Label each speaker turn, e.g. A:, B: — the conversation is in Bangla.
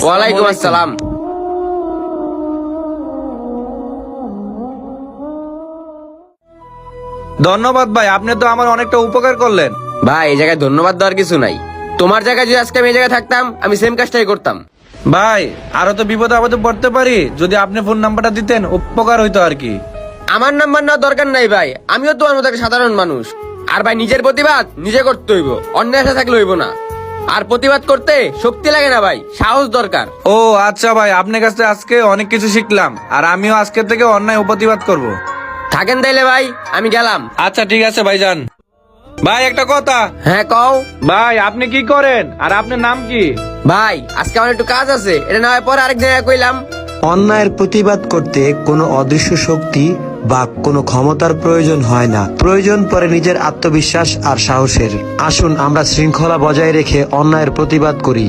A: ওয়ালাইকুম আসসালাম।
B: ধন্যবাদ ভাই, আপনি তো আমার অনেকটা উপকার করলেন।
A: ভাই এই জায়গায় ধন্যবাদ দেওয়ার কিছু নাই। তোমার জায়গায় যদি আজকে আমি এই জায়গায় থাকতাম, আমি সেম কাজটাই করতাম।
B: ভাই আরো তো বিপদে আপদে পড়তে পারি, যদি আপনি ফোন নাম্বারটা দিতেন উপকার হইতো আর কি।
A: আমার নাম্বার নেওয়ার দরকার নাই ভাই, আমিও তোমার মতো একটা সাধারণ মানুষ। আর ভাই নিজের প্রতিবাদ নিজে করতে হইব, অন্যের আশা থাকলে হইব না। আর প্রতিবাদ করতে শক্তি লাগে না ভাই, সাহস দরকার।
B: ও আচ্ছা ভাই, আপনার কাছে আজকে অনেক কিছু শিখলাম, আর আমিও আজকে থেকে অন্যায় প্রতিবাদ করব।
A: থাকেন তাইলে ভাই, আমি গেলাম।
B: আচ্ছা ঠিক আছে ভাইজান। ভাই একটা কথা।
A: হ্যাঁ কও।
B: ভাই আপনি কি করেন আর আপনার নাম কি?
A: ভাই আজকে আমার একটু কাজ আছে, এটা না হয় পরে আরেক জায়গায় কইলাম।
C: অন্যায়ের প্রতিবাদ করতে কোনো অদৃশ্য শক্তি বা কোনো ক্ষমতার প্রয়োজন হয় না, প্রয়োজন পড়ে নিজের আত্মবিশ্বাস আর সাহসের। আসুন আমরা শৃঙ্খলা বজায় রেখে অন্যায়ের প্রতিবাদ করি।